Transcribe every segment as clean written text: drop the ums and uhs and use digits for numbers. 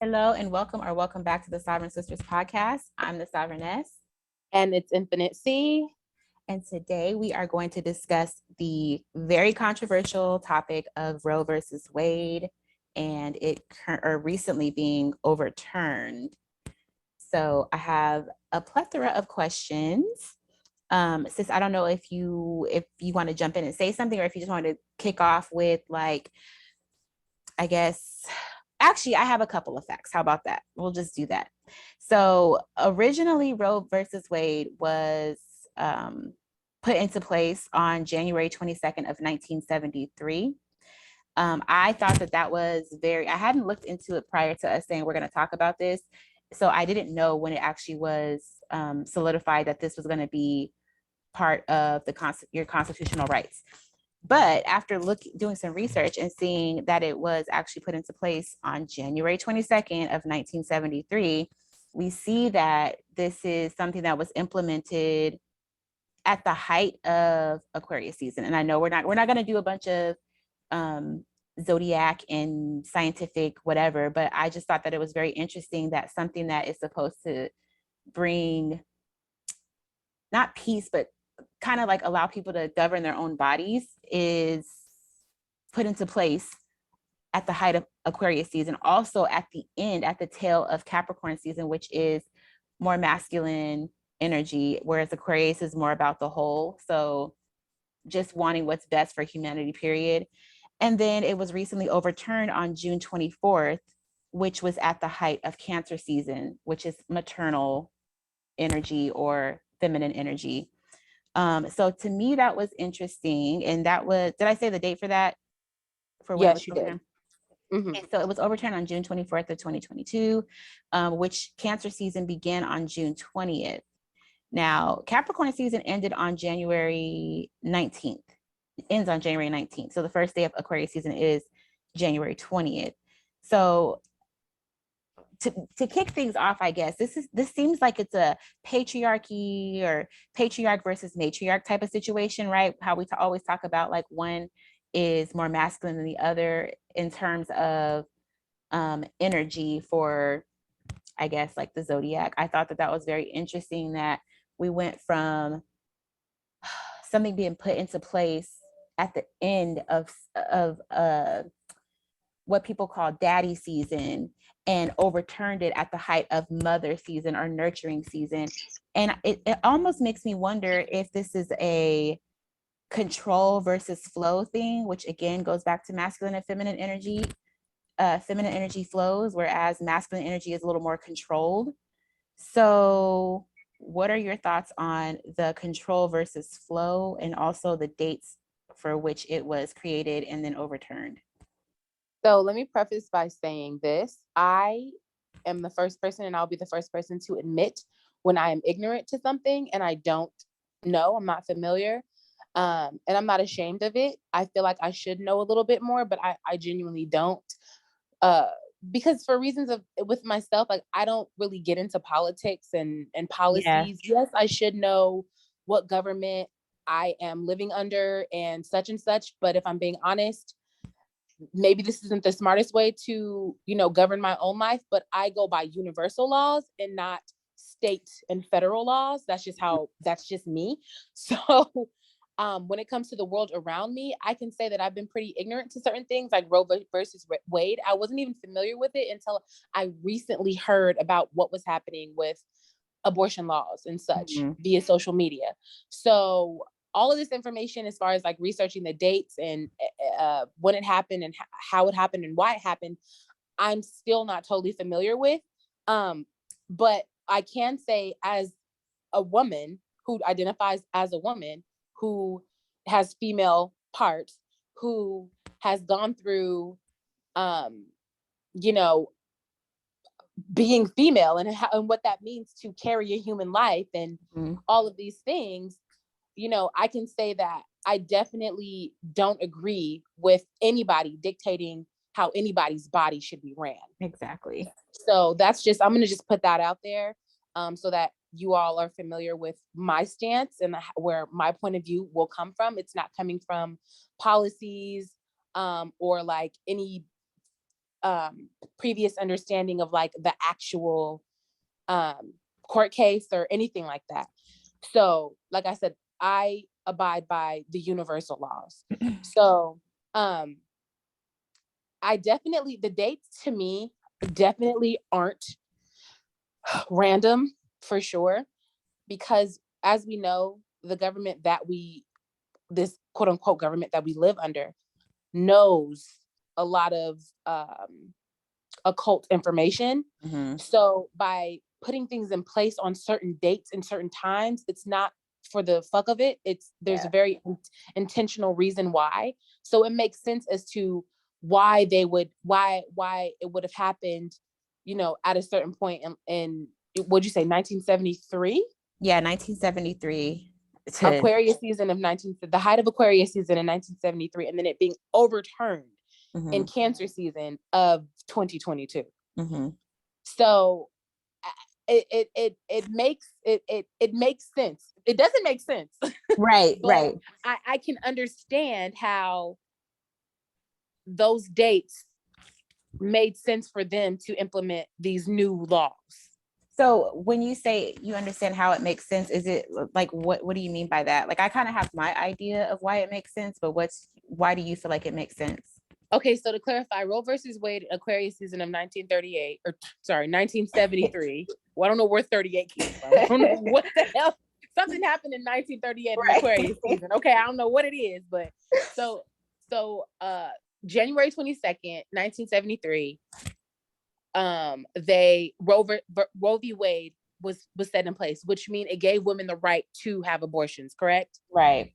Hello and welcome back to the Sovereign Sisters podcast. I'm the Sovereigness. And it's Infinite C. And today we are going to discuss the very controversial topic of Roe versus Wade and it recently being overturned. So I have a plethora of questions. Sis, I don't know if you want to jump in and say something, or if you just want to kick off with I guess, actually, I have a couple of facts. How about that? We'll just do that. So originally, Roe versus Wade was put into place on January 22nd of 1973. I thought that was I hadn't looked into it prior to us saying we're going to talk about this. So I didn't know when it actually was solidified that this was going to be part of your constitutional rights. But after doing some research and seeing that it was actually put into place on January 22nd of 1973, we see that this is something that was implemented at the height of Aquarius season. And I know we're not going to do a bunch of zodiac and scientific whatever, but I just thought that it was very interesting that something that is supposed to bring not peace, but kind of like allow people to govern their own bodies is put into place at the height of Aquarius season, also at the end, at the tail of Capricorn season, which is more masculine energy, whereas Aquarius is more about the whole. So just wanting what's best for humanity, period. And then it was recently overturned on June 24th, which was at the height of Cancer season, which is maternal energy or feminine energy. So to me, that was interesting. And that was, did I say the date for that? For when Yes, you did. Mm-hmm. Okay, so it was overturned on June 24th of 2022, which Cancer season began on June 20th. Now, Capricorn season ended on January 19th. It ends on January 19th. So the first day of Aquarius season is January 20th. So to kick things off, I guess this seems like it's a patriarchy or patriarch versus matriarch type of situation, right? How we always talk about like one is more masculine than the other in terms of energy for, I guess, like the zodiac. I thought that was very interesting that we went from something being put into place at the end of what people call daddy season and overturned it at the height of mother season or nurturing season. And it almost makes me wonder if this is a control versus flow thing, which again goes back to masculine and feminine energy. Feminine energy flows, whereas masculine energy is a little more controlled. So what are your thoughts on the control versus flow and also the dates for which it was created and then overturned? So let me preface by saying this. I am the first person, and I'll be the first person to admit when I am ignorant to something and I don't know, I'm not familiar. And I'm not ashamed of it. I feel like I should know a little bit more, but I genuinely don't. Because for reasons of with myself, like I don't really get into politics and policies. Yes, I should know what government I am living under and such, but if I'm being honest, maybe this isn't the smartest way to, govern my own life, but I go by universal laws and not state and federal laws. That's just me. So when it comes to the world around me, I can say that I've been pretty ignorant to certain things like Roe versus Wade. I wasn't even familiar with it until I recently heard about what was happening with abortion laws and such via social media. So all of this information as far as like researching the dates and when it happened and how it happened and why it happened, I'm still not totally familiar with. But I can say as a woman who identifies as a woman, who has female parts, who has gone through, you know, being female and what that means to carry a human life and all of these things, I can say that I definitely don't agree with anybody dictating how anybody's body should be ran. Exactly. So I'm going to just put that out there so that you all are familiar with my stance and where my point of view will come from. It's not coming from policies or like any previous understanding of like the actual court case or anything like that. So like I said, I abide by the universal laws. So the dates to me definitely aren't random for sure, because as we know, the government this quote unquote government that we live under knows a lot of occult information. Mm-hmm. So by putting things in place on certain dates and certain times, it's not for the fuck of it. There's a very intentional reason why. So it makes sense as to why it would have happened, at a certain point in what'd you say, 1973? Yeah, 1973. Aquarius season the height of Aquarius season in 1973, and then it being overturned in Cancer season of 2022. Mm-hmm. So it makes sense. It doesn't make sense. Right, right. I can understand how those dates made sense for them to implement these new laws. So when you say you understand how it makes sense, is it like, what do you mean by that? Like, I kind of have my idea of why it makes sense, but why do you feel like it makes sense? Okay, so to clarify, Roe versus Wade, Aquarius season of 1973. Well, I don't know where 38 came from. I don't know what the hell. Something happened in 1938 in Aquarius season. Okay, I don't know what it is, but so January 22nd, 1973, Roe v. Wade was set in place, which means it gave women the right to have abortions, correct? Right.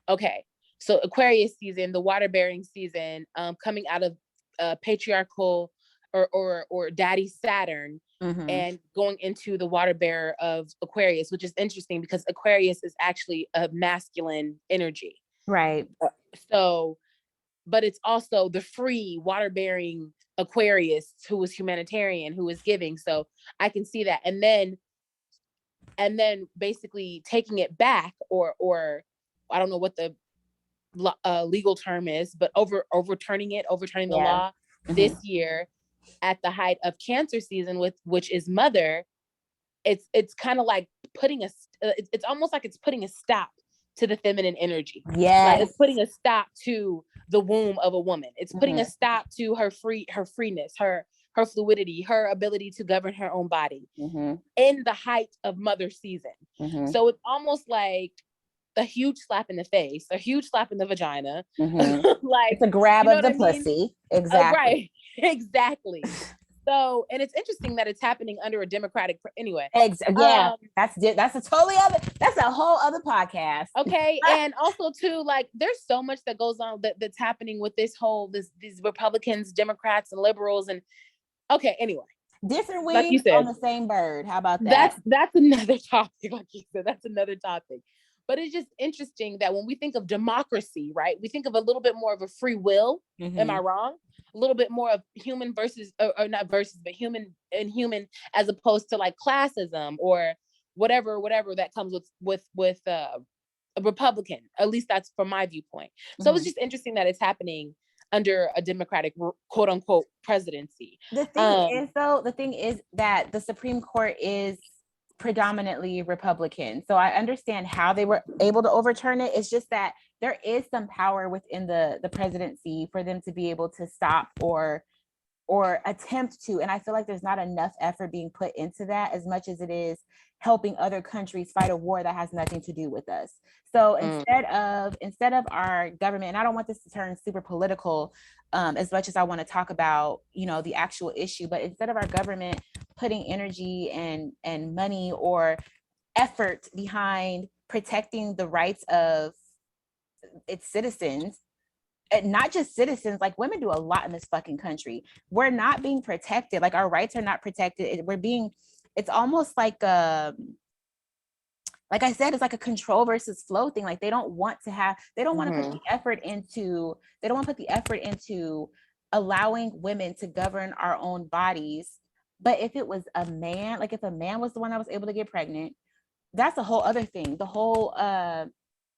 Okay. So Aquarius season, the water bearing season, coming out of patriarchal or daddy Saturn, and going into the water bearer of Aquarius, which is interesting because Aquarius is actually a masculine energy. Right. So, but it's also the free water bearing Aquarius who was humanitarian, who was giving. So I can see that. And then basically taking it back, or I don't know what the legal term is, but overturning the law this year at the height of Cancer season, which is Mother. It's kind of like it's almost like it's putting a stop to the feminine energy. Yes. Like it's putting a stop to the womb of a woman. It's putting a stop to her freeness, her fluidity, her ability to govern her own body in the height of Mother season. So it's almost like a huge slap in the face, a huge slap in the vagina. Like it's a grab of the pussy. Exactly. Right. Exactly. So, and it's interesting that it's happening under a Democratic anyway. That's a whole other podcast. Okay. And also too, like there's so much that goes on that's happening with these Republicans, Democrats, and liberals. And okay, anyway. Different wings on the same bird. How about that? That's another topic. Like you said, that's another topic. But it's just interesting that when we think of democracy, right, we think of a little bit more of a free will. Am I wrong? A little bit more of human versus, or not versus, but human and human, as opposed to like classism or whatever that comes with a Republican. At least that's from my viewpoint. So it's just interesting that it's happening under a Democratic quote unquote presidency. The thing is that the Supreme Court is predominantly Republican. So I understand how they were able to overturn it. It's just that there is some power within the presidency for them to be able to stop or attempt to. And I feel like there's not enough effort being put into that as much as it is helping other countries fight a war that has nothing to do with us. So instead of our government, and I don't want this to turn super political as much as I want to talk about, the actual issue, but instead of our government putting energy and money or effort behind protecting the rights of its citizens, and not just citizens, like women do a lot in this fucking country. We're not being protected. Like our rights are not protected. It's almost like I said, it's like a control versus flow thing. Like they don't want to put the effort into allowing women to govern our own bodies. But if it was a man, like if a man was the one that was able to get pregnant, that's a whole other thing. The whole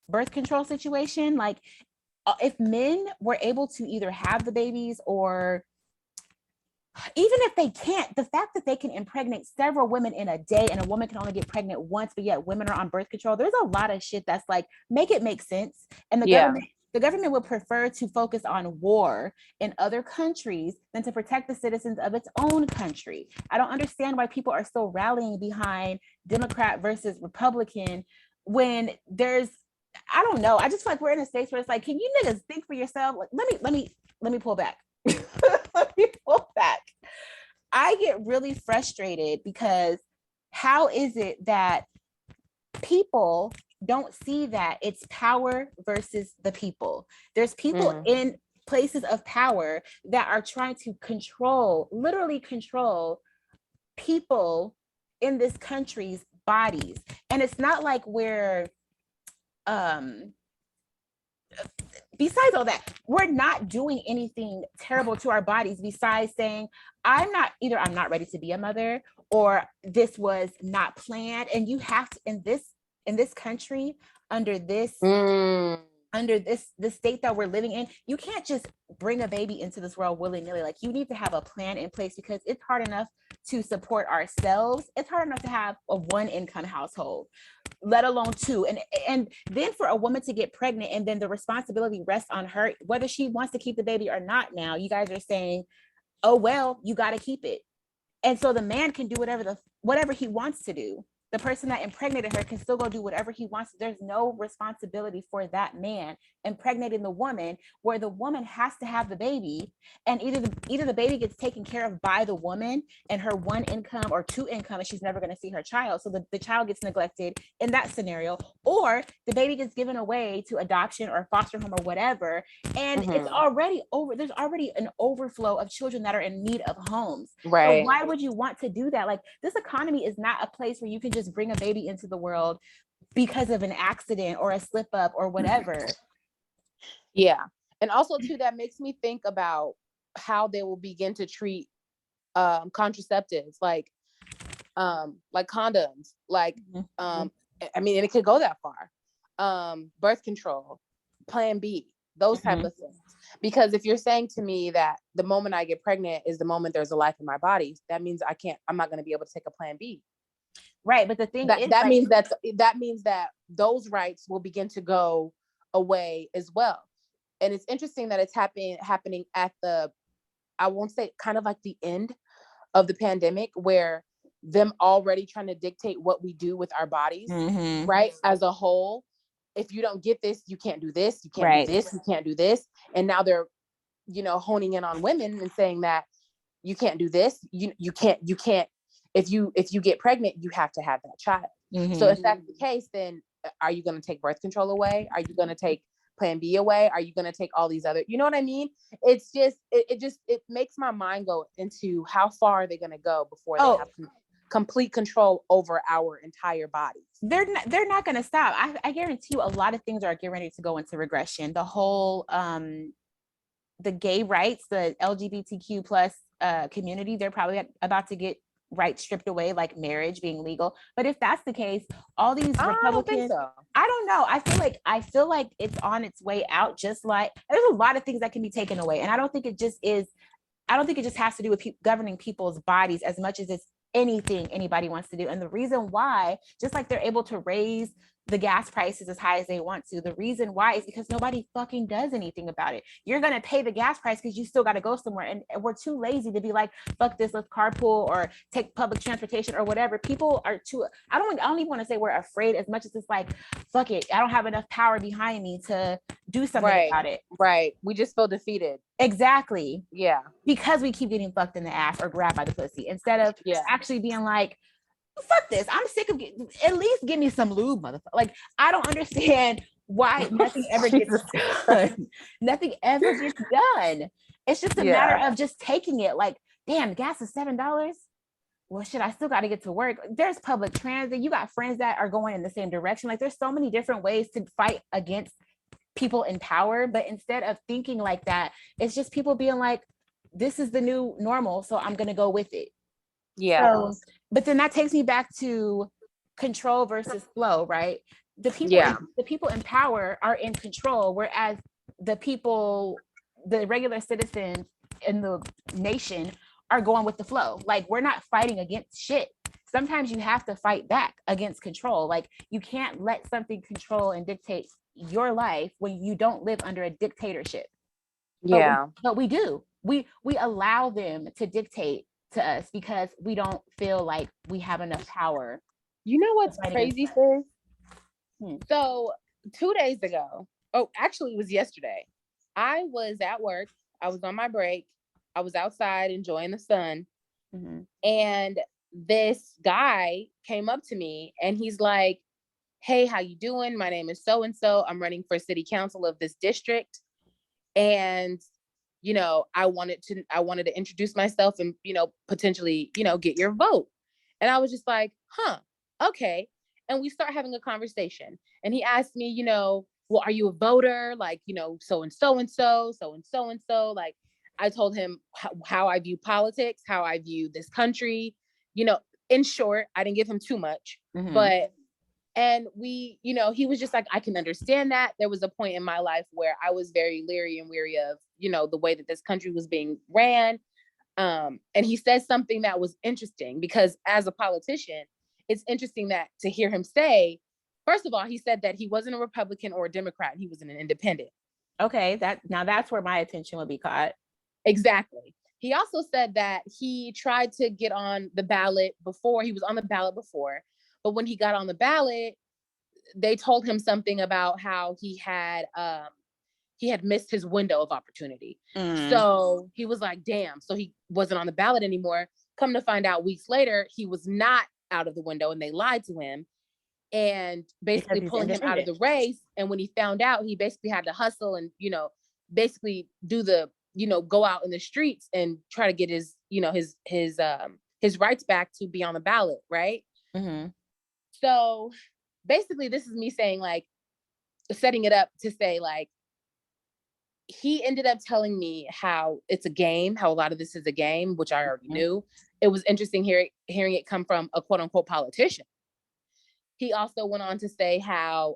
birth control situation, like if men were able to either have the babies or even if they can't, the fact that they can impregnate several women in a day and a woman can only get pregnant once, but yet women are on birth control, there's a lot of shit that's like, make it make sense. And the government would prefer to focus on war in other countries than to protect the citizens of its own country. I don't understand why people are still rallying behind Democrat versus Republican when there's, I don't know. I just feel like we're in a space where it's like, can you niggas think for yourself? Like, let me pull back. Let me pull back. I get really frustrated because how is it that people don't see that it's power versus the people? There's people in places of power that are trying to control, literally control people in this country's bodies. And it's not like we're besides all that, we're not doing anything terrible to our bodies besides saying, I'm not ready to be a mother, or this was not planned. And you have to, in this country, under this state that we're living in, you can't just bring a baby into this world willy-nilly. Like, you need to have a plan in place, because it's hard enough to support ourselves. It's hard enough to have a one income household, let alone two. And then for a woman to get pregnant, and then the responsibility rests on her, whether she wants to keep the baby or not. Now you guys are saying, oh, well, you got to keep it. And so the man can do whatever he wants to do. The person that impregnated her can still go do whatever he wants. There's no responsibility for that man impregnating the woman, where the woman has to have the baby, and either the baby gets taken care of by the woman and her one income or two income, and she's never going to see her child. So the child gets neglected in that scenario, or the baby gets given away to adoption or foster home or whatever. And it's already over. There's already an overflow of children that are in need of homes. Right. So why would you want to do that? Like, this economy is not a place where you can just bring a baby into the world because of an accident or a slip up or whatever. Yeah. And also too, that makes me think about how they will begin to treat contraceptives, like condoms, like I mean, and it could go that far. Birth control, Plan B, those type of things. Because if you're saying to me that the moment I get pregnant is the moment there's a life in my body, that means I'm not going to be able to take a Plan B. Right. But the thing is, that means that those rights will begin to go away as well. And it's interesting that it's happening at I won't say kind of like the end of the pandemic, where them already trying to dictate what we do with our bodies, right? As a whole, if you don't get this, you can't do this, you can't do this, you can't do this. And now they're, honing in on women and saying that you can't do this, you can't, if you get pregnant, you have to have that child. So if that's the case, then are you going to take birth control away? Are you going to take Plan B away? Are you going to take all these other, you know what I mean? It's just, it makes my mind go into how far are they going to go before they have complete control over our entire bodies. They're not going to stop. I guarantee you a lot of things are getting ready to go into regression. The whole, the gay rights, the LGBTQ plus community, they're probably about to get rights stripped away, like marriage being legal. But if that's the case, all these Republicans, I don't know. I feel like it's on its way out. Just like there's a lot of things that can be taken away, and I don't think it just has to do with governing people's bodies as much as it's anything anybody wants to do. And the reason why, just like they're able to raise the gas prices as high as they want to, the reason why is because nobody fucking does anything about it. You're going to pay the gas price because you still got to go somewhere. And we're too lazy to be like, fuck this, let's carpool or take public transportation or whatever. People are too, I don't even want to say we're afraid as much as it's like, fuck it, I don't have enough power behind me to do something about it. Right. We just feel defeated. Exactly. Yeah. Because we keep getting fucked in the ass or grabbed by the pussy instead of actually being like, fuck this, I'm sick of at least give me some lube, motherfucker. Like, I don't understand why nothing ever gets done. Nothing ever gets done. It's just a matter of just taking it. Like, damn, gas is $7. Well, shit, I still got to get to work. There's public transit. You got friends that are going in the same direction. Like, there's so many different ways to fight against people in power. But instead of thinking like that, it's just people being like, this is the new normal, so I'm going to go with it. Yeah. So, but then that takes me back to control versus flow, right? The people in power are in control, whereas the regular citizens in the nation are going with the flow. Like, we're not fighting against shit. Sometimes you have to fight back against control. Like, you can't let something control and dictate your life when you don't live under a dictatorship. Yeah. But we do. We allow them to dictate to us because we don't feel like we have enough power. You know what's crazy, sis? So 2 days ago, actually it was yesterday, I was at work. I was on my break. I was outside enjoying the sun. Mm-hmm. And this guy came up to me and he's like, hey, how you doing? My name is so-and-so. I'm running for city council of this district. And, you know, I wanted to introduce myself and, you know, potentially, you know, get your vote. And I was just like, okay. And we start having a conversation. And he asked me, you know, well, are you a voter? Like, you know, so and so and so, so and so and so. Like, I told him how I view politics, how I view this country. You know, in short, I didn't give him too much, but, and we, you know, he was just like, I can understand that. There was a point in my life where I was very leery and weary of, you know, the way that this country was being ran. And he said something that was interesting because as a politician, it's interesting that to hear him say, first of all, he said that he wasn't a Republican or a Democrat. He was an independent. Okay, that's where my attention would be caught. Exactly. He also said that he tried to get on the ballot before. He was on the ballot before, but when he got on the ballot, they told him something about how he had missed his window of opportunity. So he was like, damn. So he wasn't on the ballot anymore. Come to find out weeks later, he was not out of the window and they lied to him and basically pulling him out of the race. And when he found out, he basically had to hustle and, you know, basically do the, you know, go out in the streets and try to get his, you know, his rights back to be on the ballot. Right. So basically this is me saying, like, setting it up to say, like, he ended up telling me how it's a game, how a lot of this is a game, which I already knew. It was interesting hearing it come from a quote unquote politician. He also went on to say how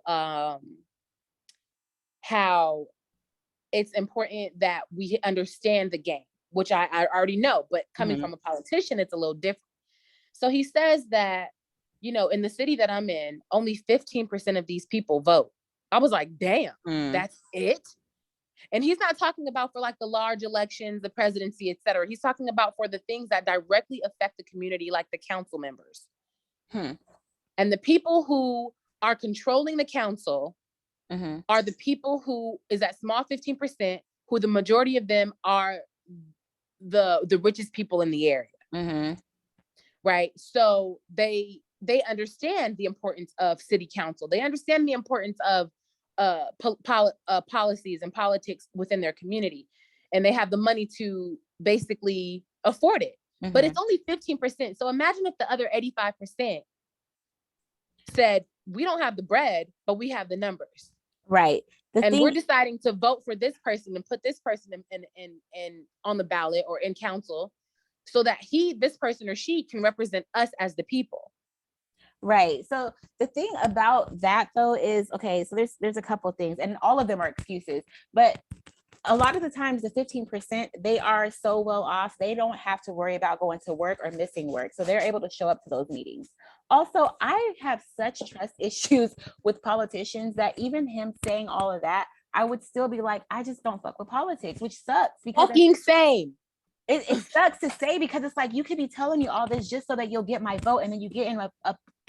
it's important that we understand the game, which I already know, but coming from a politician, it's a little different. So he says that, you know, in the city that I'm in, only 15% of these people vote. I was like, damn, that's it? And he's not talking about for like the large elections, the presidency, et cetera. He's talking about for the things that directly affect the community, like the council members. And the people who are controlling the council are the people who is that small 15%, who the majority of them are the richest people in the area. Right. So they understand the importance of city council. They understand the importance of policies and politics within their community. And they have the money to basically afford it. But it's only 15%. So imagine if the other 85% said, we don't have the bread, but we have the numbers. Right. We're deciding to vote for this person and put this person in on the ballot or in council so that this person or she can represent us as the people. Right. So the thing about that though is, okay, so there's a couple of things and all of them are excuses, but a lot of the times the 15%, they are so well off, they don't have to worry about going to work or missing work. So they're able to show up to those meetings. Also, I have such trust issues with politicians that even him saying all of that, I would still be like, I just don't fuck with politics, which sucks because fucking same. It sucks to say because it's like, you could be telling me all this just so that you'll get my vote and then you get in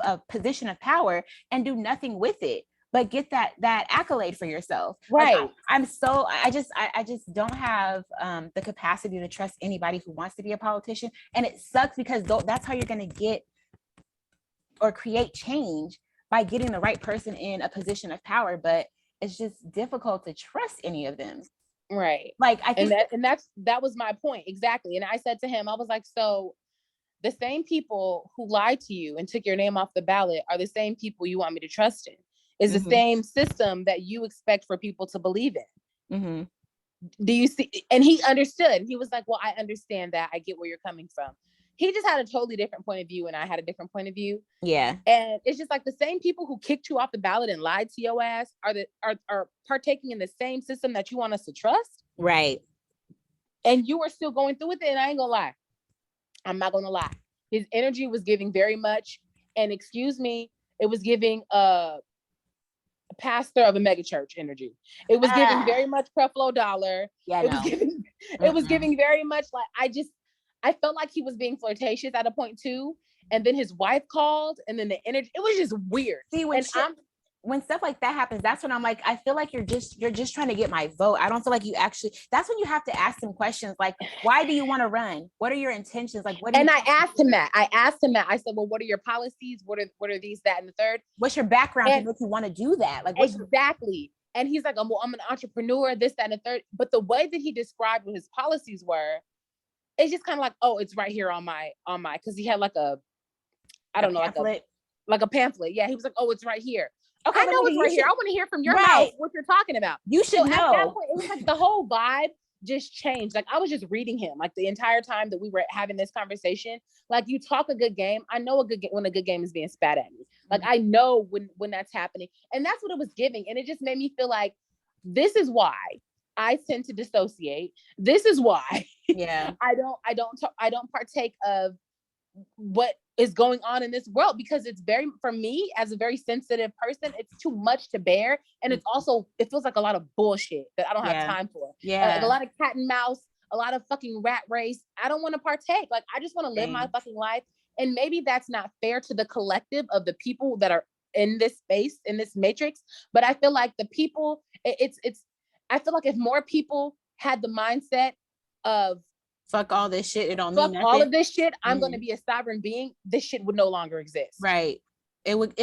a position of power and do nothing with it, but get that accolade for yourself. Right. Like, I just don't have the capacity to trust anybody who wants to be a politician. And it sucks because that's how you're going to get or create change, by getting the right person in a position of power. But it's just difficult to trust any of them. Right. Like, I think that was my point. Exactly. And I said to him, I was like, so the same people who lied to you and took your name off the ballot are the same people you want me to trust in. Is the same system that you expect for people to believe in. Do you see? And he understood. He was like, well, I understand that. I get where you're coming from. He just had a totally different point of view and I had a different point of view. Yeah. And it's just like the same people who kicked you off the ballot and lied to your ass are partaking in the same system that you want us to trust. Right. And you are still going through with it. And I ain't gonna lie, I'm not gonna lie. His energy was giving very much, and excuse me, it was giving a pastor of a mega church energy. It was giving very much Creflo Dollar. Yeah, it was no. giving it was giving very much like I felt like he was being flirtatious at a point too. And then his wife called, and then the energy, it was just weird. See, when stuff like that happens, that's when I'm like, I feel like you're just trying to get my vote. I don't feel like you actually, that's when you have to ask some questions like, why do you want to run? What are your intentions? Like, what? I asked him that. I said, well, what are your policies? What are these, that, and the third? What's your background to make you want to do that? Like, exactly. And he's like, well, I'm an entrepreneur, this, that, and the third. But the way that he described what his policies were, it's just kind of like, oh, it's right here on my, because he had like like a pamphlet. Yeah, he was like, oh, it's right here. Okay, I know it's right here. I want to hear from your mouth what you're talking about. You should know. At that point, it was like the whole vibe just changed. Like I was just reading him like the entire time that we were having this conversation. Like you talk a good game. I know when a good game is being spat at me. Like I know when that's happening. And that's what it was giving. And it just made me feel like this is why I tend to dissociate. This is why I don't partake of what is going on in this world, because it's very, for me as a very sensitive person, it's too much to bear. And it's also, it feels like a lot of bullshit that I don't have time for. Like a lot of cat and mouse, a lot of fucking rat race. I don't want to partake. Like, I just want to live my fucking life. And maybe that's not fair to the collective of the people that are in this space, in this matrix. But I feel like the people, I feel like if more people had the mindset of, fuck all this shit, it don't mean nothing. All of this shit, I'm going to be a sovereign being, this shit would no longer exist. Right. It would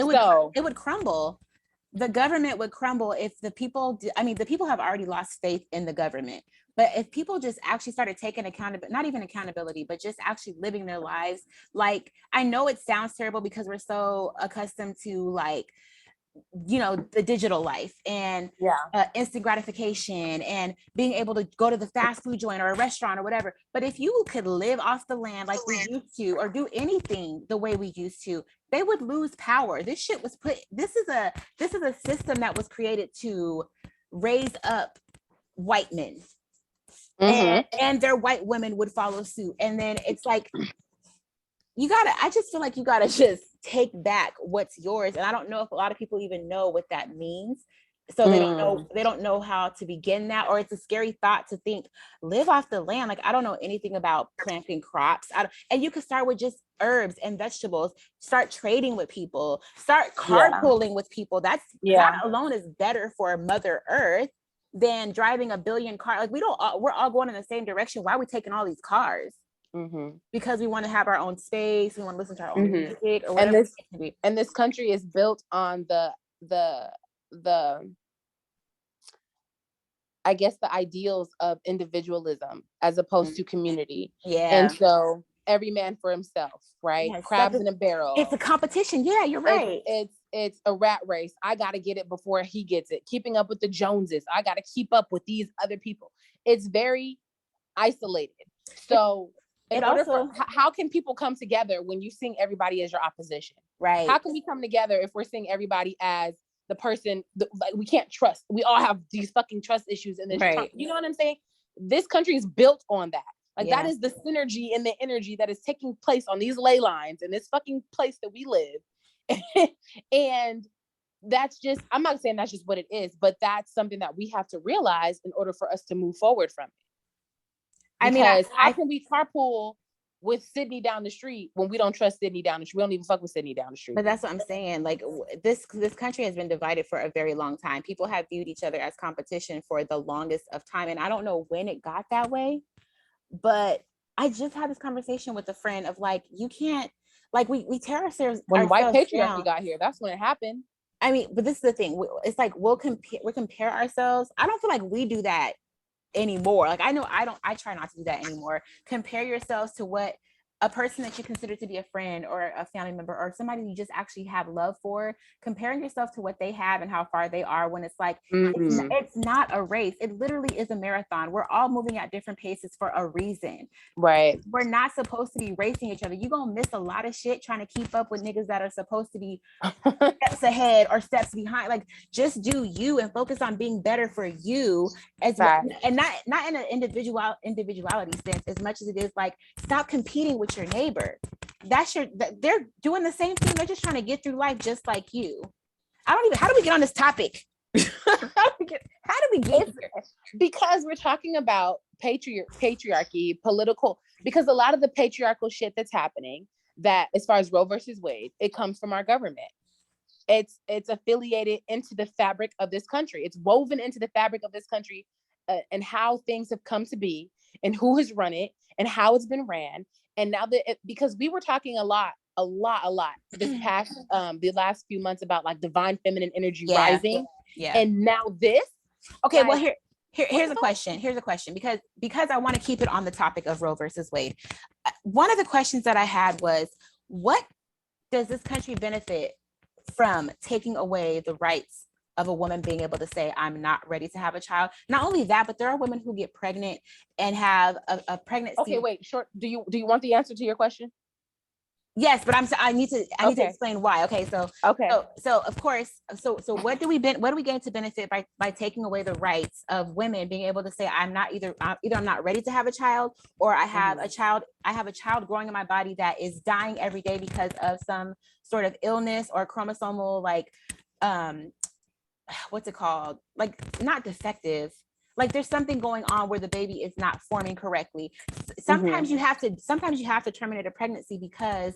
crumble. The government would crumble if the people, the people have already lost faith in the government. But if people just actually started taking accountability, not even accountability, but just actually living their lives. Like, I know it sounds terrible because we're so accustomed to like, the digital life and instant gratification and being able to go to the fast food joint or a restaurant or whatever. But if you could live off the land like we used to, or do anything the way we used to, they would lose power. This shit was this is a system that was created to raise up white men. And their white women would follow suit. And then it's like, I just feel like you gotta just take back what's yours. And I don't know if a lot of people even know what that means. So they don't know how to begin that, or it's a scary thought to think, live off the land. Like, I don't know anything about planting crops. And you could start with just herbs and vegetables, start trading with people, start carpooling with people. That alone is better for Mother Earth than driving a billion cars. Like, we're all going in the same direction. Why are we taking all these cars? Because we want to have our own space, we want to listen to our own music or whatever. And this country is built on the I guess the ideals of individualism as opposed to community. And so every man for himself, right? Crabs in a barrel. It's a competition. Yeah, you're right. It's a rat race. I gotta get it before he gets it. Keeping up with the Joneses. I gotta keep up with these other people. It's very isolated. So how can people come together when you seeing everybody as your opposition? Right. How can we come together if we're seeing everybody as the person like we can't trust? We all have these fucking trust issues in this. Right. You know what I'm saying? This country is built on that. Like that is the synergy and the energy that is taking place on these ley lines in this fucking place that we live. And that's just, I'm not saying that's just what it is, but that's something that we have to realize in order for us to move forward from it. Because how can we carpool with Sydney down the street when we don't trust Sydney down the street? We don't even fuck with Sydney down the street. But that's what I'm saying. Like, this country has been divided for a very long time. People have viewed each other as competition for the longest of time. And I don't know when it got that way, but I just had this conversation with a friend of like, you can't, like, we tear ourselves when white patriarchy got here, that's when it happened. I mean, but this is the thing. It's like, we compare ourselves. I don't feel like we do that anymore. Like, I try not to do that anymore. Compare yourselves to what a person that you consider to be a friend or a family member or somebody you just actually have love for, comparing yourself to what they have and how far they are, when it's like, it's not a race. It literally is a marathon. We're all moving at different paces for a reason. Right. We're not supposed to be racing each other. You're going to miss a lot of shit trying to keep up with niggas that are supposed to be steps ahead or steps behind. Like, just do you and focus on being better for you as well. And not in an individuality sense as much as it is like, stop competing with with your neighbor. They're doing the same thing. They're just trying to get through life just like you. How do we get on this topic? how do we get here? Because we're talking about patriarchy, political, because a lot of the patriarchal shit that's happening, that as far as Roe versus Wade, it comes from our government. It's affiliated into the fabric of this country. It's woven into the fabric of this country, and how things have come to be, and who has run it, and how it's been ran. And now because we were talking a lot this past the last few months about like divine feminine energy rising. Yeah. And now this. Okay, well here's a question. Because I want to keep it on the topic of Roe versus Wade. One of the questions that I had was, what does this country benefit from taking away the rights of a woman being able to say, I'm not ready to have a child? Not only that, but there are women who get pregnant and have a pregnancy. Okay, wait, short. Do you want the answer to your question? Yes, but I need to explain why. Okay, so of course, so what do we gain to benefit by taking away the rights of women being able to say, I'm not either I'm not ready to have a child, or I have a child growing in my body that is dying every day because of some sort of illness or chromosomal, like what's it called, like not defective, like there's something going on where the baby is not forming correctly. Sometimes you have to terminate a pregnancy because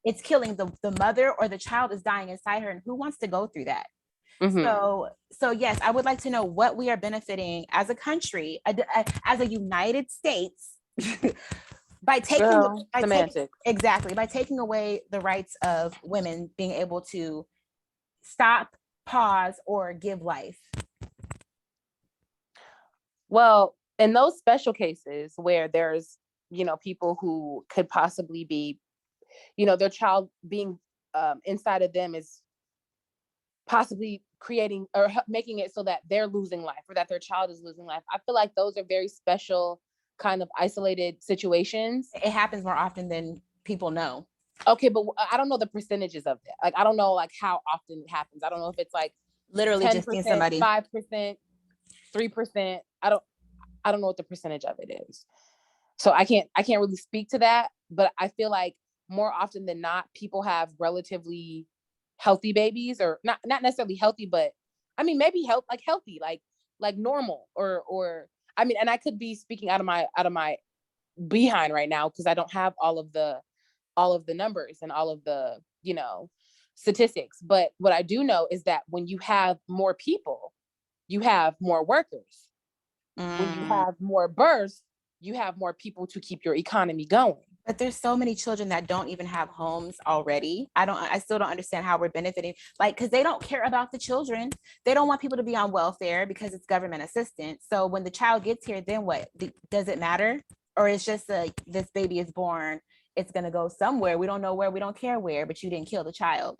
it's killing the mother, or the child is dying inside her, and who wants to go through that? So yes, I would like to know what we are benefiting as a country, as a United States, by taking by taking away the rights of women being able to stop, pause, or give life. Well, in those special cases where there's, people who could possibly be, their child being inside of them is possibly creating or making it so that they're losing life, or that their child is losing life. I feel like those are very special, kind of isolated situations. It happens more often than people know. Okay, but I don't know the percentages of that. Like, I don't know like how often it happens. I don't know if it's like literally 10%, just seeing somebody 5%, 3%. I don't know what the percentage of it is. So I can't really speak to that, but I feel like more often than not, people have relatively healthy babies, or not necessarily healthy, but I mean, maybe healthy, like normal, or I mean, and I could be speaking out of my behind right now, because I don't have all of the numbers and all of the, statistics. But what I do know is that when you have more people, you have more workers. When you have more births, you have more people to keep your economy going. But there's so many children that don't even have homes already. I still don't understand how we're benefiting, like, because they don't care about the children. They don't want people to be on welfare because it's government assistance. So when the child gets here, then what? Does it matter? Or it's just like, this baby is born, it's going to go somewhere. We don't know where, we don't care where, but you didn't kill the child.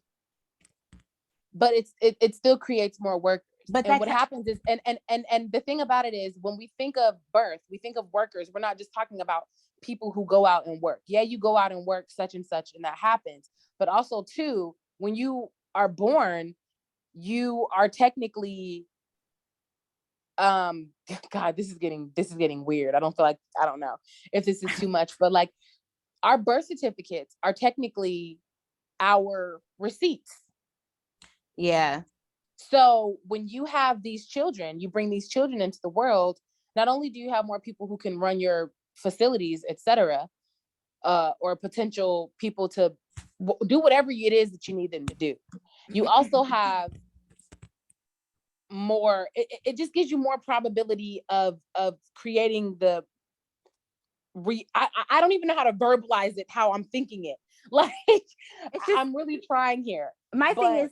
But it still creates more workers. But what happens is, and the thing about it is, when we think of birth, we think of workers. We're not just talking about people who go out and work. Yeah, you go out and work such and such, and that happens. But also too, when you are born, you are technically, God, this is getting weird. I don't know if this is too much, but like, our birth certificates are technically our receipts. Yeah. So when you have these children, you bring these children into the world, not only do you have more people who can run your facilities, etc., or potential people to do whatever it is that you need them to do, you also have more, it just gives you more probability of creating the I don't even know how to verbalize it, how I'm thinking it. Like, I'm really trying here. My thing is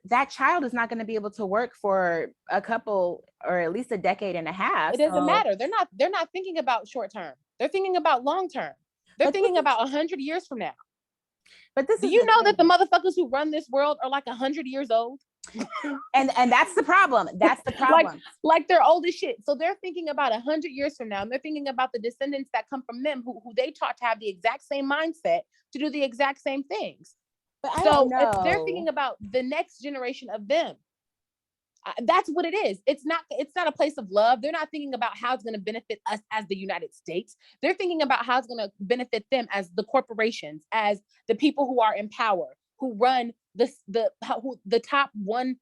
that child is not going to be able to work for a couple, or at least a decade and a half. It doesn't matter. They're not thinking about short term. They're thinking about long term. They're thinking about 100 years from now. But do you know that the motherfuckers who run this world are like 100 years old? and that's the problem. That's the problem. like they're old as shit. So they're thinking about 100 years from now, and they're thinking about the descendants that come from them, who they taught to have the exact same mindset to do the exact same things. But so if they're thinking about the next generation of them, That's what it is. It's not a place of love. They're not thinking about how it's going to benefit us as the United States. They're thinking about how it's going to benefit them as the corporations, as the people who are in power, who run the top 1%.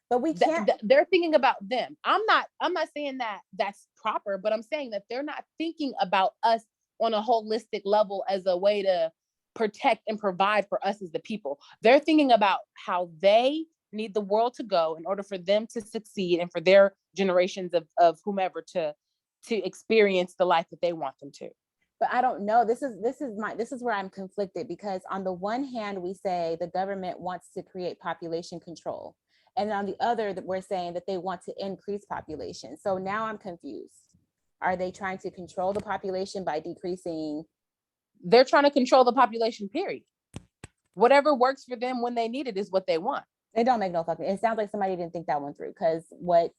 But we can't. They're thinking about them. I'm not saying that that's proper, but I'm saying that they're not thinking about us on a holistic level as a way to protect and provide for us as the people. They're thinking about how they need the world to go in order for them to succeed and for their generations of whomever to experience the life that they want them to. But I don't know. This is where I'm conflicted, because on the one hand, we say the government wants to create population control. And on the other, that we're saying that they want to increase population. So now I'm confused. Are they trying to control the population by decreasing? They're trying to control the population, period. Whatever works for them when they need it is what they want. It don't make no fucking, it sounds like somebody didn't think that one through, because what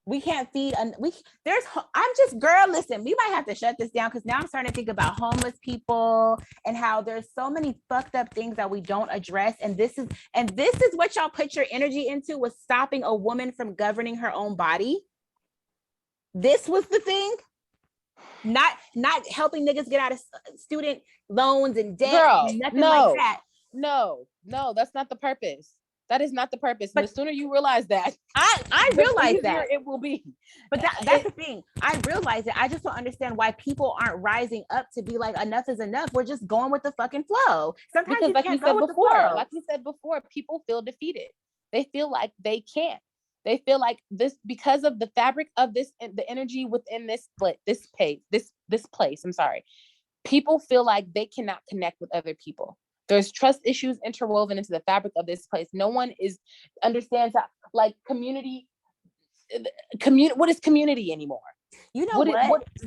we can't feed, I'm just, girl, listen, we might have to shut this down, because now I'm starting to think about homeless people and how there's so many fucked up things that we don't address. And this is what y'all put your energy into, was stopping a woman from governing her own body. This was the thing. Not helping niggas get out of student loans and debt. Girl, and nothing like that. No, that's not the purpose. That is not the purpose. But the sooner you realize that, I realize that it will be. But that's the thing. I realize it. I just don't understand why people aren't rising up to be like, enough is enough. We're just going with the fucking flow. Sometimes because, like you said before, people feel defeated. They feel like they can't. They feel like this, because of the fabric of this, the energy within this place. I'm sorry. People feel like they cannot connect with other people. There's trust issues interwoven into the fabric of this place. No one understands how, like, community. What is community anymore? You know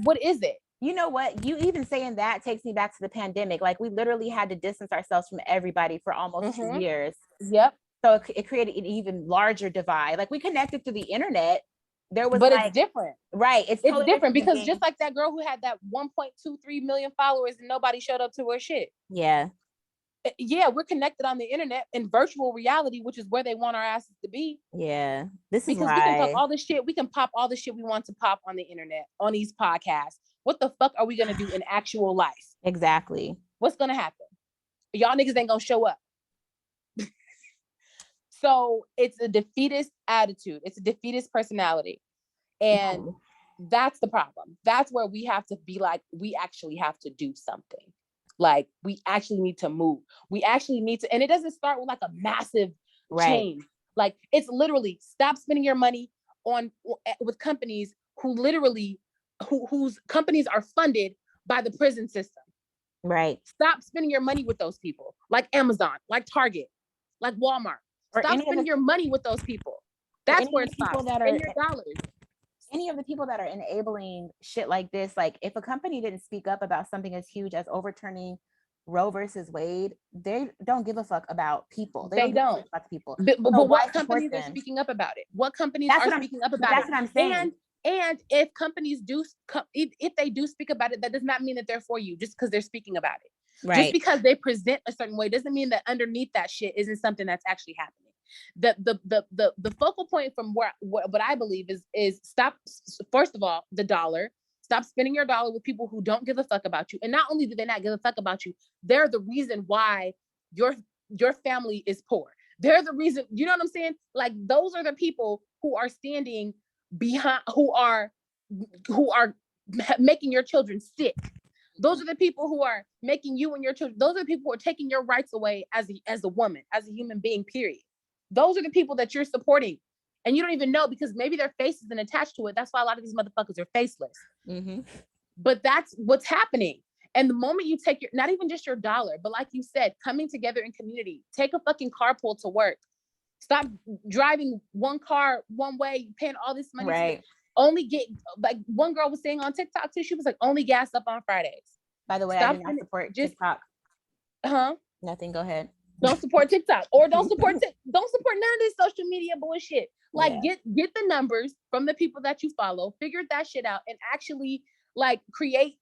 what is it? You know what? You even saying that takes me back to the pandemic. Like, we literally had to distance ourselves from everybody for almost 2 years. Yep. So it created an even larger divide. Like, we connected through the internet. It's different. Right. It's totally different because just like that girl who had that 1.23 million followers and nobody showed up to her shit. Yeah. Yeah, we're connected on the internet in virtual reality, which is where they want our asses to be. Yeah. Because we can talk all this shit. We can pop all the shit we want to pop on the internet, on these podcasts. What the fuck are we going to do in actual life? Exactly. What's going to happen? Y'all niggas ain't going to show up. So it's a defeatist attitude. It's a defeatist personality. And that's the problem. That's where we have to be like, we actually have to do something. Like, we actually need to move. We actually need to, and it doesn't start with like a massive change. Like, it's literally stop spending your money with companies whose companies are funded by the prison system. Right. Stop spending your money with those people, like Amazon, like Target, like Walmart. Stop spending your money with those people. That's where it stops. Spend your dollars. Any of the people that are enabling shit like this, like, if a company didn't speak up about something as huge as overturning Roe versus Wade, they don't give a fuck about people. They don't. About people. But what companies are speaking up about it? What companies are speaking up about it? That's what I'm saying. And if companies if they do speak about it, that does not mean that they're for you just because they're speaking about it. Right. Just because they present a certain way doesn't mean that underneath that shit isn't something that's actually happening. The focal point from what I believe is stop. First of all, the dollar. Stop spending your dollar with people who don't give a fuck about you. And not only do they not give a fuck about you, they're the reason why your family is poor. They're the reason. You know what I'm saying? Like, those are the people who are standing behind, who are making your children sick. Those are the people who are making you and your children. Those are the people who are taking your rights away as a woman, as a human being, period. Those are the people that you're supporting. And you don't even know, because maybe their face isn't attached to it. That's why a lot of these motherfuckers are faceless. Mm-hmm. But that's what's happening. And the moment you take not even just your dollar, but like you said, coming together in community, take a fucking carpool to work. Stop driving one car one way, paying all this money. Right. Only get, like one girl was saying on TikTok too, she was like, only gas up on Fridays. By the way, I do not support TikTok. Nothing, go ahead. Don't support TikTok, or don't support none of this social media bullshit. Like, get the numbers from the people that you follow, figure that shit out, and actually create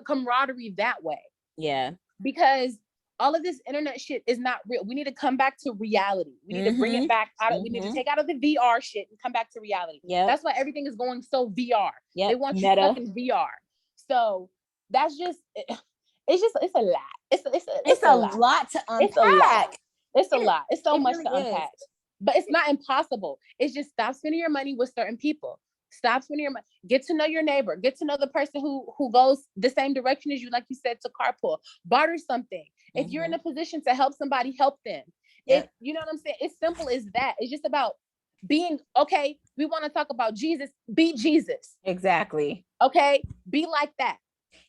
camaraderie that way. Yeah. Because all of this internet shit is not real. We need to come back to reality. We need to bring it back out. We need to take out of the VR shit and come back to reality. Yep. That's why everything is going so VR. Yep. They want you Meta. stuck in VR. So that's just, it's a lot. It's a lot to unpack. It's a lot. It's so much really to unpack. But it's not impossible. It's just stop spending your money with certain people. Stop spending your money. Get to know your neighbor. Get to know the person who goes the same direction as you, like you said, to carpool. Barter something. If you're in a position to help somebody, help them. If you know what I'm saying? It's simple as that. It's just about being, okay, we want to talk about Jesus. Be Jesus. Exactly. Okay? Be like that.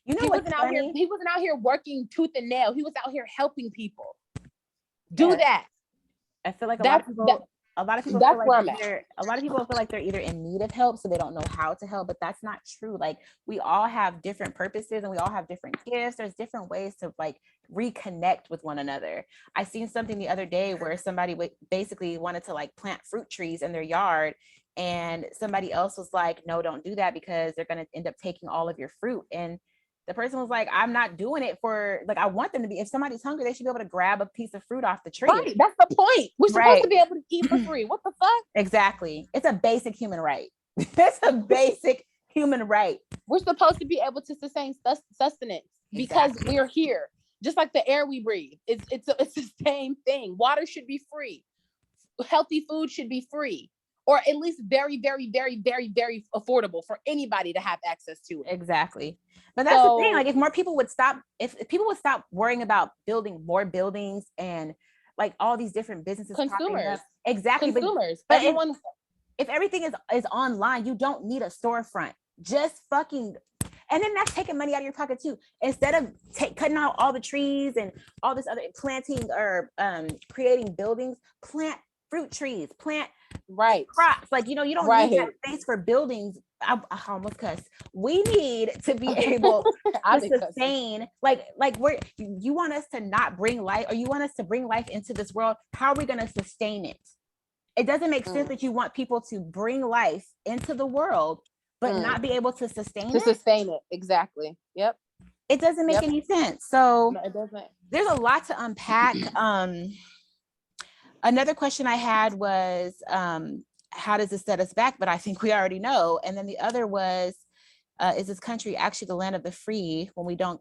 You know he what's wasn't out funny? here. He wasn't out here working tooth and nail. He was out here helping people. Do that. I feel like a lot of people that's feel where like they're either in need of help, so they don't know how to help, but that's not true. Like, we all have different purposes and we all have different gifts. There's different ways to like reconnect with one another. I seen something the other day where somebody basically wanted to like plant fruit trees in their yard, and somebody else was like, no, don't do that because they're going to end up taking all of your fruit. And the person was like, I'm not doing it for, like, I want them to be, if somebody's hungry, they should be able to grab a piece of fruit off the tree. Right. That's the point. We're supposed to be able to eat for free. What the fuck? Exactly. It's a basic human right. It's a basic human right. We're supposed to be able to sustain sustenance because we're here. Just like the air we breathe. It's the same thing. Water should be free. Healthy food should be free. Or at least very, very, very, very, very affordable for anybody to have access to it. Exactly. But that's the thing. Like, if more people would stop, if people would stop worrying about building more buildings and like all these different businesses. Consumers. Exactly. Consumers. But if everything is online, you don't need a storefront. Just fucking, and then that's taking money out of your pocket too. Instead of cutting out all the trees and all this other planting or creating buildings, plant fruit trees, plant crops. Like, you don't need that space for buildings. I almost cussed. We need to be able to sustain, like you want us to not bring life, or you want us to bring life into this world. How are we going to sustain it? It doesn't make sense that you want people to bring life into the world, but not be able to sustain it. Exactly. Yep. It doesn't make any sense. So no, it doesn't. There's a lot to unpack. Another question I had was, how does this set us back? But I think we already know. And then the other was, is this country actually the land of the free when we don't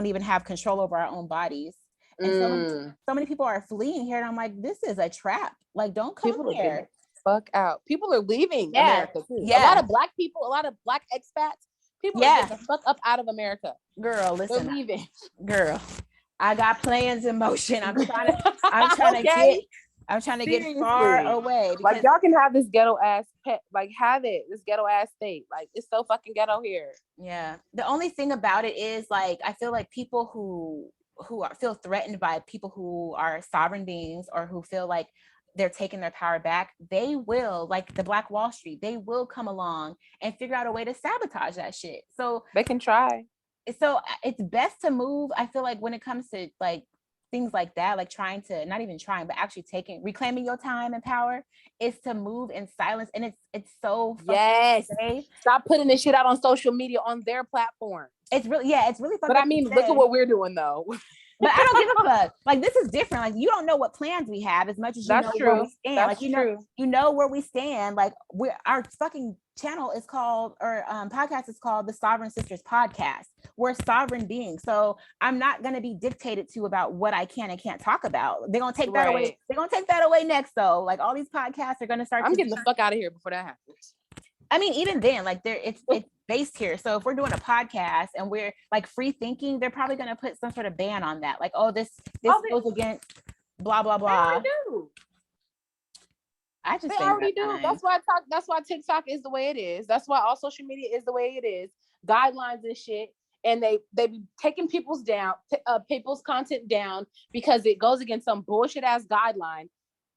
even have control over our own bodies? And so many people are fleeing here, and I'm like, this is a trap. Like, don't come here. Fuck out. People are leaving America too. Yeah. A lot of black people, a lot of black expats, people are getting the fuck up out of America. Girl, listen. They're leaving. Girl, I got plans in motion. I'm trying to get far away. Like, y'all can have this ghetto ass pet, like this ghetto ass state. Like, it's so fucking ghetto here. Yeah. The only thing about it is, like, I feel like people who feel threatened by people who are sovereign beings, or who feel like they're taking their power back, they will, like the Black Wall Street, they will come along and figure out a way to sabotage that shit. So they can try. So it's best to move. I feel like when it comes to like things like that, like not even trying, but actually reclaiming your time and power, is to move in silence. And it's so safe. Stop putting this shit out on social media on their platform. It's really fucking. But I mean, look at what we're doing though. But I don't give a fuck. Like, this is different. Like, you don't know what plans we have as much as you know where we stand. That's like, you know where we stand. Like, our fucking channel is called, or podcast is called the Sovereign Sisters Podcast. We're sovereign beings. So I'm not going to be dictated to about what I can and can't talk about. They're going to take that away. They're going to take that away next, though. Like, all these podcasts are going to start. I'm getting the fuck out of here before that happens. I mean, even then, like, it's based here. So if we're doing a podcast and we're like free thinking, they're probably going to put some sort of ban on that. Like, this goes against blah, blah, blah. I just they already do. That's why TikTok is the way it is. That's why all social media is the way it is. Guidelines and shit. And they be taking people's content down because it goes against some bullshit ass guideline.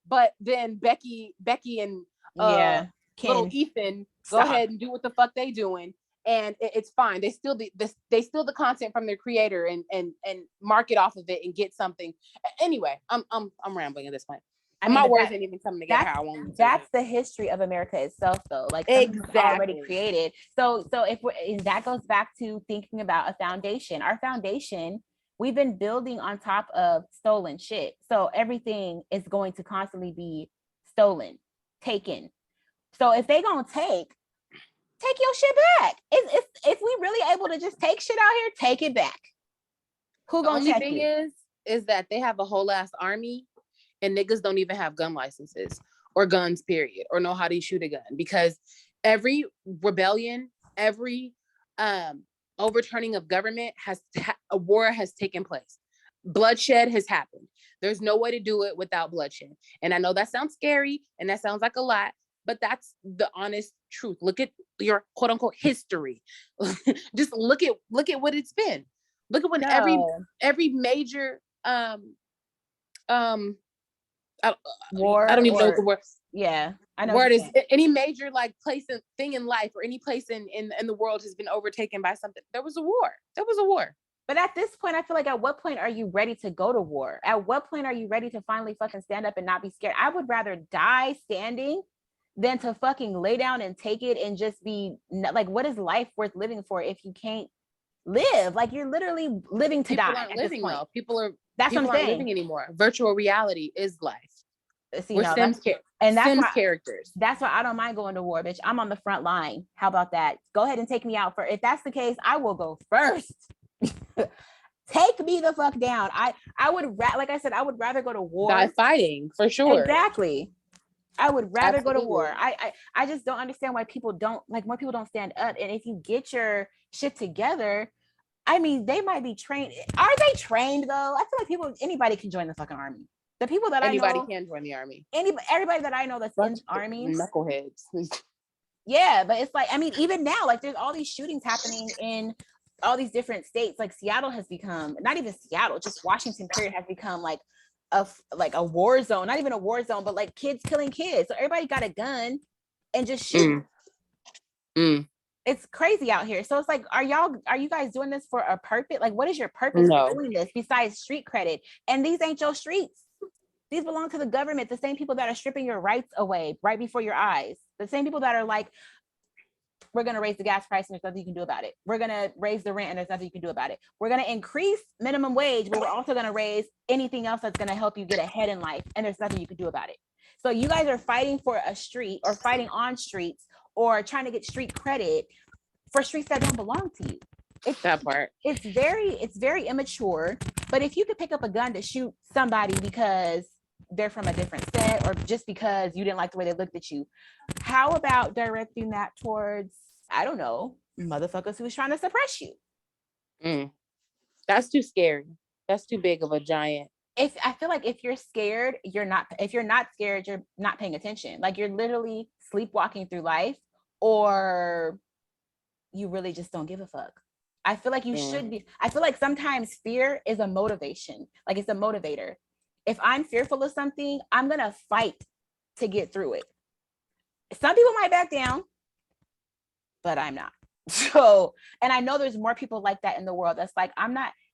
But then Becky and little Ethan go ahead and do what the fuck they doing, and it's fine. They steal the content from their creator and market off of it and get something. Anyway, I'm rambling at this point. I mean, my words ain't even coming together how I want them to. That's the history of America itself, though. Like, already created. So if that goes back to thinking about a foundation. Our foundation we've been building on top of stolen shit. So everything is going to constantly be stolen, taken. So if they gonna take your shit back. If we really able to just take shit out here, take it back. Who The gonna only check thing you? is that they have a whole ass army and niggas don't even have gun licenses or guns, period, or know how to shoot a gun, because every rebellion, every overturning of government a war has taken place. Bloodshed has happened. There's no way to do it without bloodshed. And I know that sounds scary and that sounds like a lot, but that's the honest truth. Look at your quote unquote history. Just look at what it's been. Look at when No. every major um I, I War don't even know what the or word yeah, I know what you're word is. saying. Any major like place and thing in life or any place in the world has been overtaken by something. There was a war. But at this point, I feel like at what point are you ready to go to war? At what point are you ready to finally fucking stand up and not be scared? I would rather die standing than to fucking lay down and take it and just be like, what is life worth living for if you can't live? Like you're literally living to People die aren't at this living point. though. That's what I'm People aren't saying. living anymore. Virtual reality is life. See, We're no, that's and Sims characters. that's why I don't mind going to war, bitch. I'm on the front line. How about that? Go ahead and take me out. For if that's the case, I will go first. Take me the fuck down. I would like I said, I would rather go to war. Die fighting for sure. Exactly. I would rather Absolutely. go to war. I just don't understand why people don't more people don't stand up. And if you get your shit together, I mean, they might be trained. Are they trained though? I feel like anybody can join the fucking army. The people that Anybody I know, can join the army. Everybody that I know that's in the army, knuckleheads. yeah, but it's like, I mean, even now, like there's all these shootings happening in all these different states. Like Seattle has become, not even Seattle, just Washington period has become like a war zone. Not even a war zone, but like kids killing kids. So everybody got a gun and just shoot. It's crazy out here. So it's like, are you guys doing this for a purpose? Like, what is your purpose for doing this besides street credit? And these ain't your streets. These belong to the government, the same people that are stripping your rights away right before your eyes. The same people that are like, we're going to raise the gas price and there's nothing you can do about it. We're going to raise the rent and there's nothing you can do about it. We're going to increase minimum wage, but we're also going to raise anything else that's going to help you get ahead in life and there's nothing you can do about it. So you guys are fighting for a street or fighting on streets or trying to get street credit for streets that don't belong to you. It's that part. It's very immature. But if you could pick up a gun to shoot somebody because they're from a different set or just because you didn't like the way they looked at you, how about directing that towards, I don't know, motherfuckers who's trying to suppress you? That's too scary. That's too big of a giant. I feel like if you're scared, if you're not scared, you're not paying attention. Like you're literally sleepwalking through life, or you really just don't give a fuck. I feel like you should be. I feel like sometimes fear is a motivation. Like it's a motivator. If I'm fearful of something, I'm going to fight to get through it. Some people might back down, but I'm not. So, and I know there's more people like that in the world. That's like,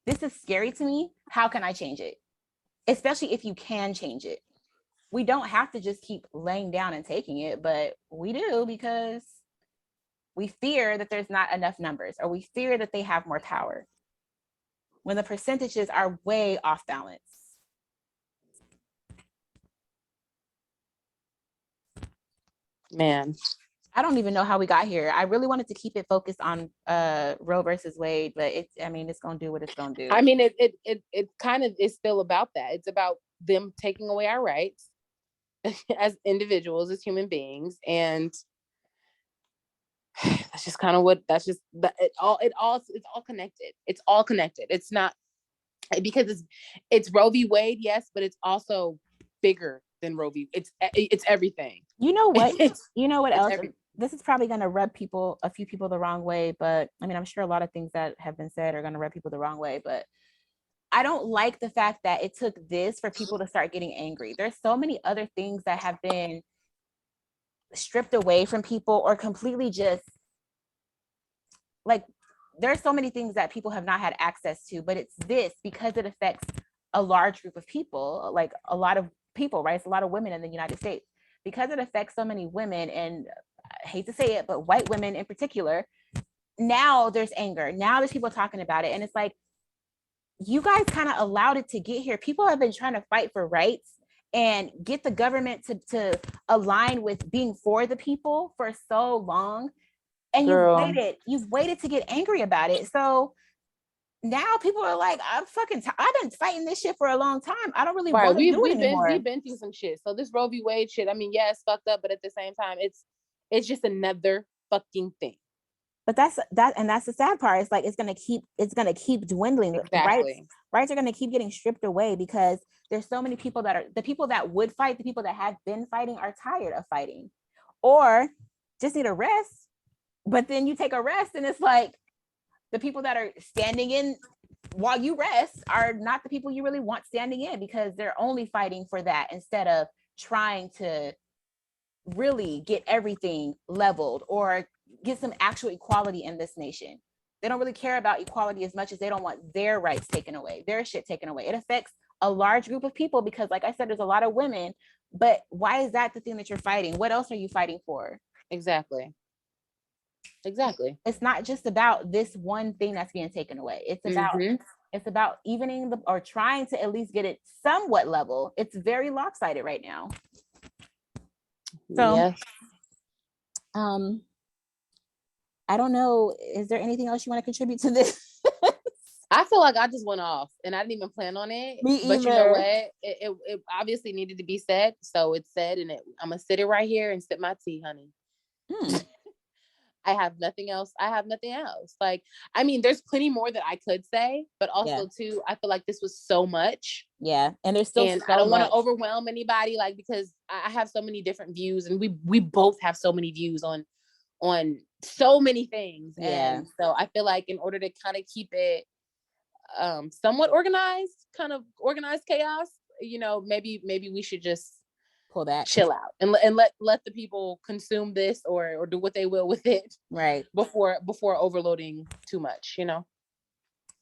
this is scary to me. How can I change it? Especially if you can change it. We don't have to just keep laying down and taking it, but we do because we fear that there's not enough numbers, or we fear that they have more power when the percentages are way off balance. Man, I don't even know how we got here. I really wanted to keep it focused on Roe versus Wade, but it's gonna do what it's gonna do. I mean, it kind of is still about that. It's about them taking away our rights as individuals, as human beings, and that's just kind of it's all connected. It's all connected. It's not because it's Roe v. Wade, yes, but it's also bigger than Roe v. It's everything. You know what? You know what else? This is probably going to rub a few people the wrong way, but I mean, I'm sure a lot of things that have been said are going to rub people the wrong way, but I don't like the fact that it took this for people to start getting angry. There's so many other things that have been stripped away from people or completely just like, there's so many things that people have not had access to, but it's this because it affects a large group of people, like a lot of people, right? It's a lot of women in the United States. Because it affects so many women, and I hate to say it, but white women in particular, now there's anger. Now there's people talking about it. And it's like, you guys kind of allowed it to get here. People have been trying to fight for rights and get the government to align with being for the people for so long. And Girl. you've waited to get angry about it. So now people are like, I've been fighting this shit for a long time. I don't really want to do it anymore. We've been through some shit. So this Roe v. Wade shit, I mean, yeah, it's fucked up, but at the same time, it's just another fucking thing. But that's the sad part. It's like it's gonna keep dwindling. Exactly. Rights are gonna keep getting stripped away because there's so many people the people that would fight, the people that have been fighting are tired of fighting, or just need a rest. But then you take a rest, and it's like the people that are standing in while you rest are not the people you really want standing in, because they're only fighting for that instead of trying to really get everything leveled or get some actual equality in this nation. They don't really care about equality as much as they don't want their rights taken away, their shit taken away. It affects a large group of people because, like I said, there's a lot of women. But why is that the thing that you're fighting? What else are you fighting for? Exactly. It's not just about this one thing that's being taken away. It's about evening or trying to at least get it somewhat level. It's very lopsided right now. So, yes. I don't know. Is there anything else you want to contribute to this? I feel like I just went off and I didn't even plan on it. Me either. But you know what? It obviously needed to be said. So it's said, and I'm going to sit it right here and sip my tea, honey. I have nothing else. Like, I mean, there's plenty more that I could say, but also too, I feel like this was so much. Yeah. And there's still I don't want to overwhelm anybody, like, because I have so many different views, and we both have so many views on so many things. Yeah. And so I feel like in order to kind of keep it somewhat organized, kind of organized chaos, you know, maybe we should just pull that, chill out, and let the people consume this or do what they will with it, right, before overloading too much, you know.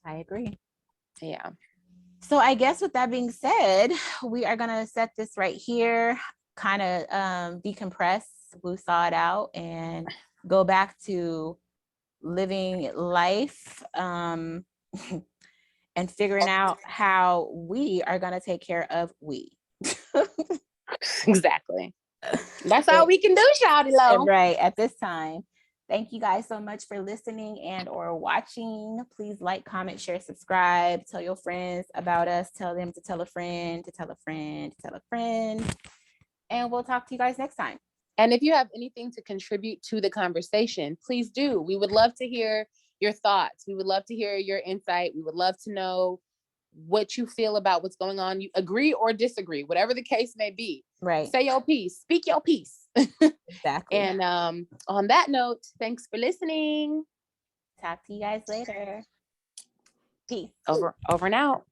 I agree. Yeah. So I guess with that being said, we are gonna set this right here, kind of decompress, woosah it out, and go back to living life, and figuring out how we are gonna take care of we. Exactly. That's all we can do, shawty low. Right at this time. Thank you guys so much for listening and or watching. Please like, comment, share, subscribe, tell your friends about us, tell them to tell a friend, to tell a friend, to tell a friend. And we'll talk to you guys next time. And if you have anything to contribute to the conversation, please do. We would love to hear your thoughts. We would love to hear your insight. We would love to know what you feel about what's going on. You agree or disagree, whatever the case may be. Right. Say your piece. Speak your piece. Exactly. And on that note, thanks for listening. Talk to you guys later. Peace. Over and out.